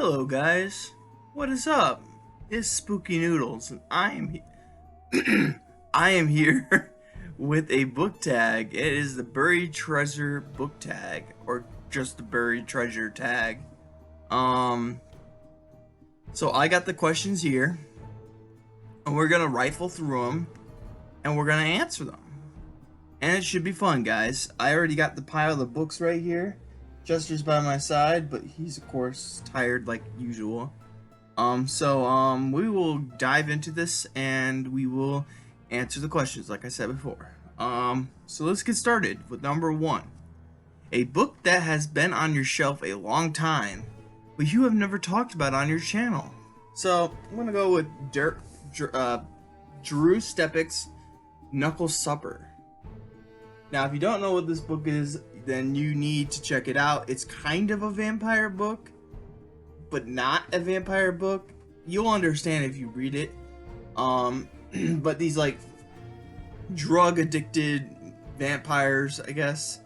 Hello guys, what is up? It's Spooky Noodles and I am here with a book tag. It is the Buried Treasure book tag, or just the Buried Treasure tag. Um so I got the questions here and we're going to rifle through them and we're going to answer them. And it should be fun, guys. I already got the pile of books right here. Chester's by my side, but he's of course tired like usual. We will dive into this and we will answer the questions like I said before. So let's get started with number 1. A book that has been on your shelf a long time, but you have never talked about on your channel. So I'm gonna go with Drew Stepek's Knuckle Supper. Now, if you don't know what this book is, then you need to check it out. It's kind of a vampire book, but not a vampire book. You'll understand if you read it. But these like drug addicted vampires, I guess,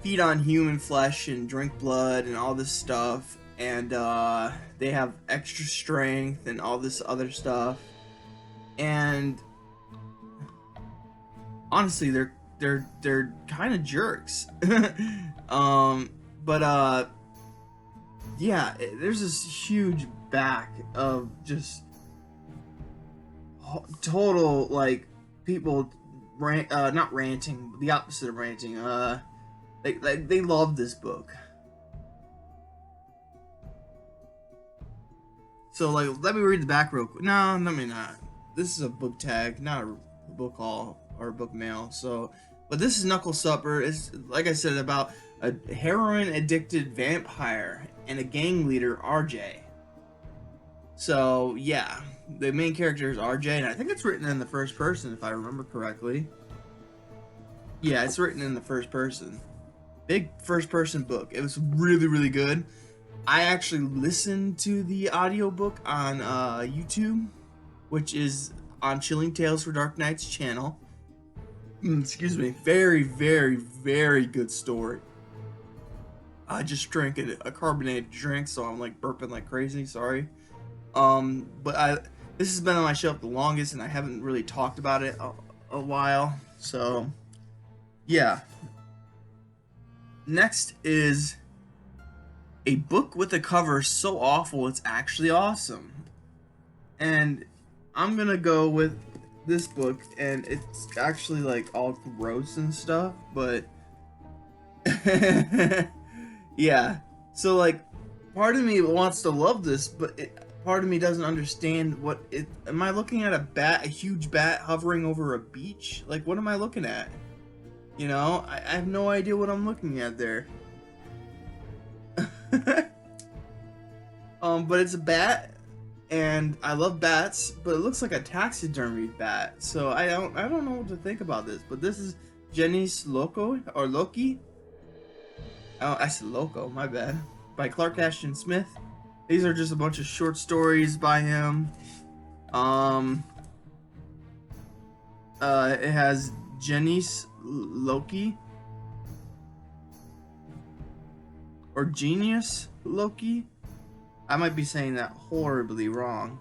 feed on human flesh and drink blood and all this stuff, and they have extra strength and all this other stuff. And honestly, they're kind of jerks. Yeah, there's this huge back of just total like people not ranting, the opposite of ranting. They love this book. So like, let me read the back real quick. No, let me not. This is a book tag, not a book haul or book mail. So, but this is Knuckle Supper. It's, like I said, about a heroin addicted vampire and a gang leader, RJ. So yeah, the main character is RJ, and I think it's written in the first person if I remember correctly. Yeah, it's written in the first person. Big first person book. It was really, really good. I actually listened to the audiobook on YouTube, which is on Chilling Tales for Dark Knight's channel. Excuse me. Very, very, very good story. I just drank a carbonated drink, so I'm like burping like crazy. Sorry. This has been on my shelf the longest, and I haven't really talked about it a while. So, yeah. Next is a book with a cover so awful it's actually awesome. And I'm gonna go with this book, and it's actually like all gross and stuff, but yeah. So like, part of me wants to love this, but part of me doesn't understand what it. Am I looking at a huge bat hovering over a beach? Like, what am I looking at? You know, I have no idea what I'm looking at there. But it's a bat, and I love bats, but it looks like a taxidermied bat. So I don't know what to think about this. But this is Jenny's Loki. Oh, I said Loco, my bad. By Clark Ashton Smith. These are just a bunch of short stories by him. It has Jenny's Loki, or Genius Loki. I might be saying that horribly wrong.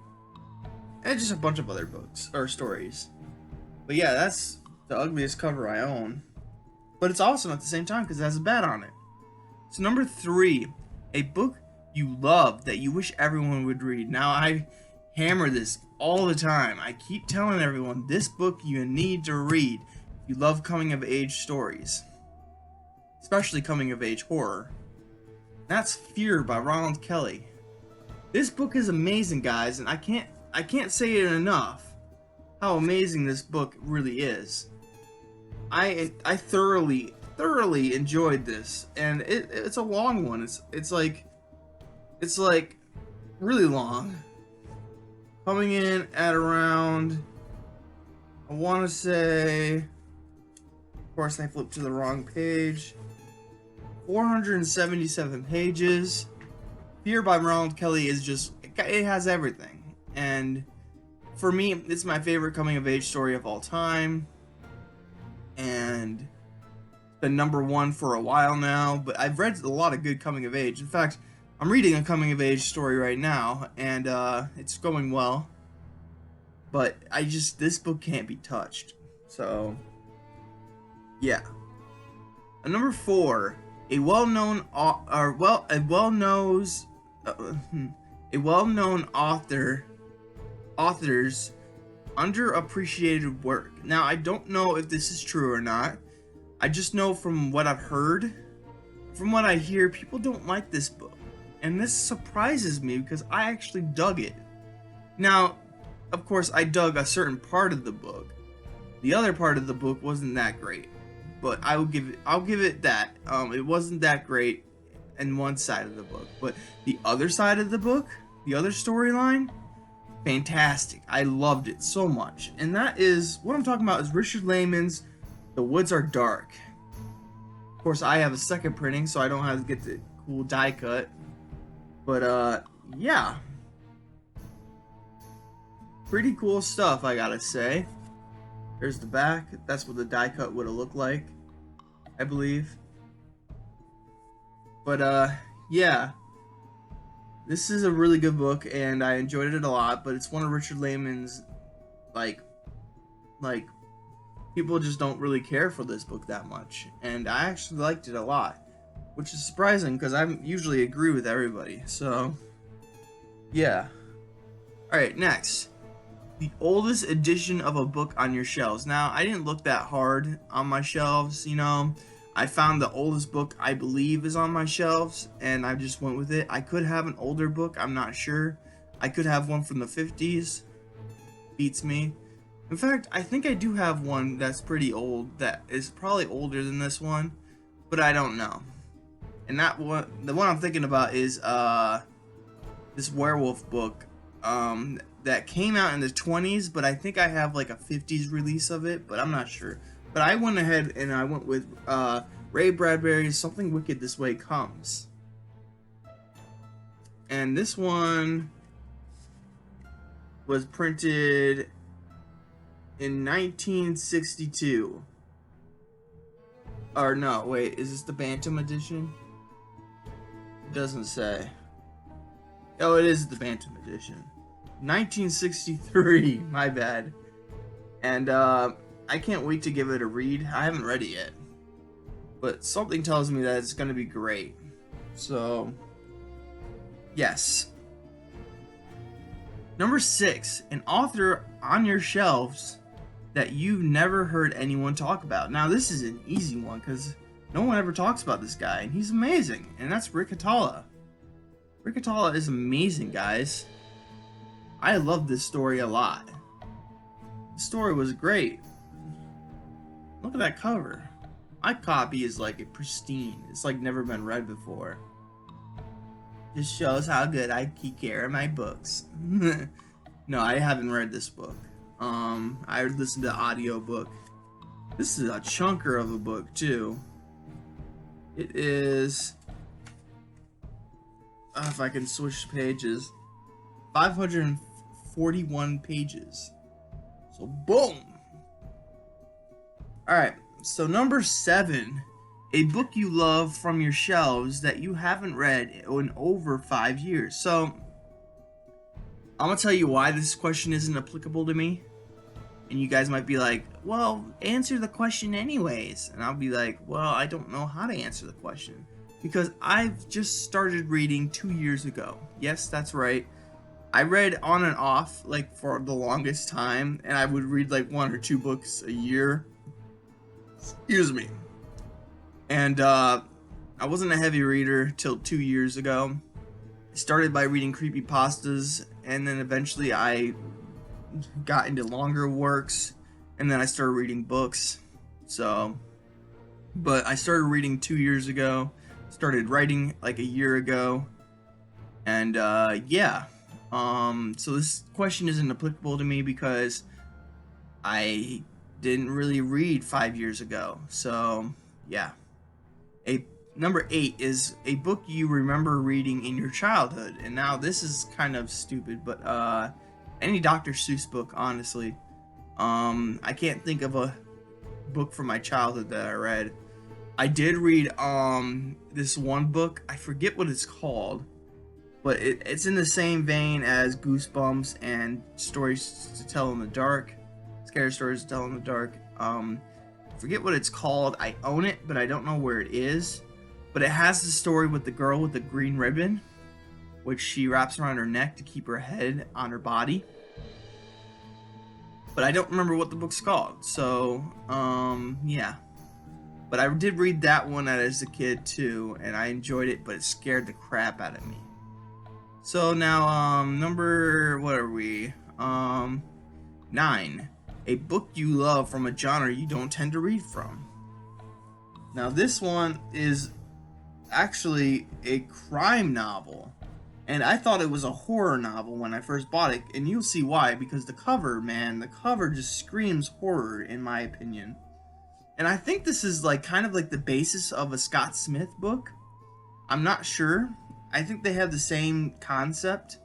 And just a bunch of other books or stories. But yeah, that's the ugliest cover I own. But it's awesome at the same time because it has a bat on it. So number 3, a book you love that you wish everyone would read. Now, I hammer this all the time. I keep telling everyone, this book you need to read if you love coming of age stories, especially coming of age horror. That's Fear by Ronald Kelly. This book is amazing, guys, and I can't say it enough how amazing this book really is. I thoroughly enjoyed this, and it's a long one. It's like really long. Coming in at around, I want to say, of course I flipped to the wrong page, 477 pages. Fear by Ronald Kelly is just, it has everything. And for me, it's my favorite coming of age story of all time. And been #1 for a while now, but I've read a lot of good coming of age. In fact, I'm reading a coming of age story right now, and it's going well. But this book can't be touched. So, yeah. #4, a well-known author's underappreciated work. Now, I don't know if this is true or not. I just know from what I've heard, from what I hear, people don't like this book. And this surprises me because I actually dug it. Now, of course, I dug a certain part of the book. The other part of the book wasn't that great. But I'll give it that. It wasn't that great in one side of the book. But the other side of the book, the other storyline, fantastic. I loved it so much. And that is, what I'm talking about is Richard Lehman's The Woods Are Dark. Of course, I have a second printing, so I don't have to get the cool die cut. But, yeah. Pretty cool stuff, I gotta say. There's the back. That's what the die cut would have looked like, I believe. But, yeah. This is a really good book, and I enjoyed it a lot, but it's one of Richard Lehman's, like, people just don't really care for this book that much, and I actually liked it a lot, which is surprising, because I usually agree with everybody, so, yeah. Alright, next. The oldest edition of a book on your shelves. Now, I didn't look that hard on my shelves, you know. I found the oldest book I believe is on my shelves, and I just went with it. I could have an older book, I'm not sure. I could have one from the 50s. Beats me. In fact, I think I do have one that's pretty old, that is probably older than this one, but I don't know. And that one, the one I'm thinking about is this werewolf book that came out in the 20s, but I think I have like a 50s release of it, but I'm not sure. But I went ahead and I went with Ray Bradbury's Something Wicked This Way Comes. And this one was printed in 1962. Or no, wait, is this the Bantam edition? It doesn't say. Oh, it is the Bantam edition. 1963, my bad. And I can't wait to give it a read. I haven't read it yet, but something tells me that it's going to be great. So, yes. #6, an author on your shelves that you've never heard anyone talk about. Now, this is an easy one because no one ever talks about this guy, and he's amazing, and that's Rick Atala. Rick Atala is amazing, guys. I love this story a lot. The story was great. Look at that cover. My copy is like pristine. It's like never been read before. Just shows how good I keep care of my books. No, I haven't read this book. I listened to the audiobook. This is a chunker of a book too. It is, if I can switch pages, 541 pages. So boom. Alright, so #7, a book you love from your shelves that you haven't read in over 5 years. So, I'm going to tell you why this question isn't applicable to me. And you guys might be like, well, answer the question anyways. And I'll be like, well, I don't know how to answer the question. Because I've just started reading 2 years ago. Yes, that's right. I read on and off, like, for the longest time. And I would read, like, 1 or 2 books a year. Excuse me. And I wasn't a heavy reader till 2 years ago. I started by reading creepypastas, and then eventually I got into longer works, and then I started reading books. So, but I started reading 2 years ago, started writing like a year ago, and yeah. So this question isn't applicable to me because I didn't really read 5 years ago. So, yeah. #8 is a book you remember reading in your childhood. And now this is kind of stupid, but any Dr. Seuss book, honestly. I can't think of a book from my childhood that I read. I did read this one book. I forget what it's called, but it's in the same vein as Goosebumps and Stories to Tell in the Dark, Scary Stories to Tell in the Dark. I forget what it's called. I own it, but I don't know where it is. But it has the story with the girl with the green ribbon, which she wraps around her neck to keep her head on her body. But I don't remember what the book's called. So, yeah. But I did read that one as a kid too, and I enjoyed it, but it scared the crap out of me. So now, what are we? 9. A book you love from a genre you don't tend to read from. Now this one is actually a crime novel. And I thought it was a horror novel when I first bought it, and you'll see why, because the cover just screams horror in my opinion. And I think this is like kind of like the basis of a Scott Smith book. I'm not sure. I think they have the same concept.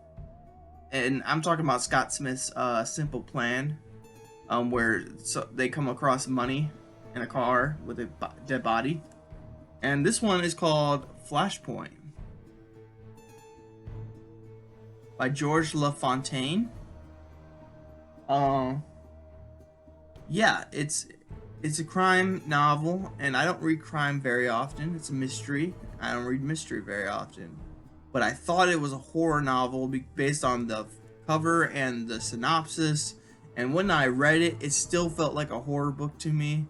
And I'm talking about Scott Smith's Simple Plan, where they come across money in a car with a dead body. And this one is called Flashpoint by George LaFontaine. Yeah, it's a crime novel, and I don't read crime very often. It's a mystery. I don't read mystery very often. But I thought it was a horror novel based on the cover and the synopsis. And when I read it, it still felt like a horror book to me.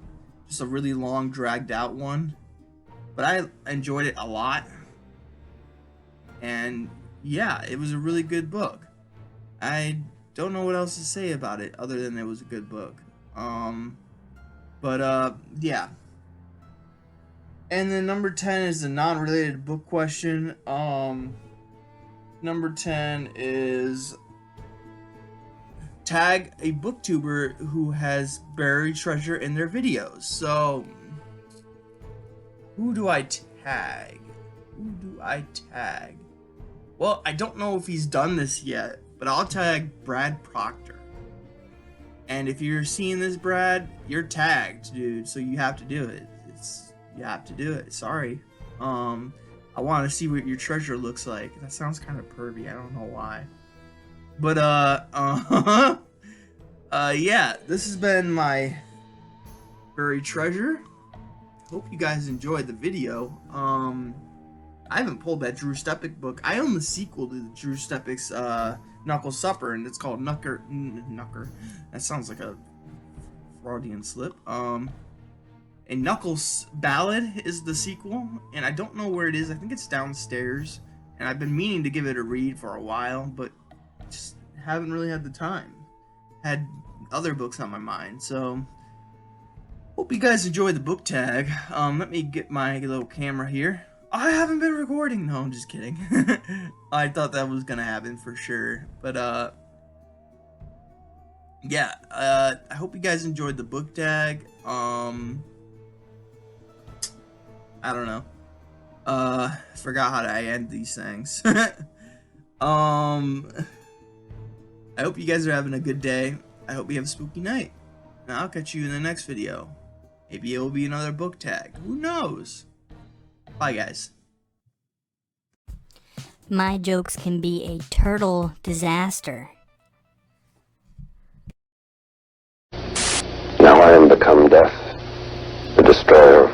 Just a really long, dragged out one. But I enjoyed it a lot. And yeah, it was a really good book. I don't know what else to say about it other than it was a good book. Yeah. And then number 10 is a non-related book question. Number 10 is tag a booktuber who has buried treasure in their videos. So, who do I tag? Well, I don't know if he's done this yet, but I'll tag Brad Procter. And if you're seeing this, Brad, you're tagged, dude. So you have to do it. You have to do it. Sorry. I want to see what your treasure looks like. That sounds kind of pervy. I don't know why. But yeah. This has been my buried treasure. Hope you guys enjoyed the video. I haven't pulled that Drew Stepik book. I own the sequel to the Drew Stepik's Knuckle Supper, and it's called Knucker. That sounds like a Freudian slip. And Knuckles Ballad is the sequel, and I don't know where it is. I think it's downstairs, and I've been meaning to give it a read for a while, but just haven't really had the time. Had other books on my mind, so hope you guys enjoy the book tag. Let me get my little camera here. I haven't been recording. No, I'm just kidding. I thought that was gonna happen for sure, but yeah. I hope you guys enjoyed the book tag. I don't know. Forgot how to end these things. I hope you guys are having a good day. I hope you have a spooky night. And I'll catch you in the next video. Maybe it will be another book tag. Who knows? Bye, guys. My jokes can be a turtle disaster. Now I am become death, the destroyer of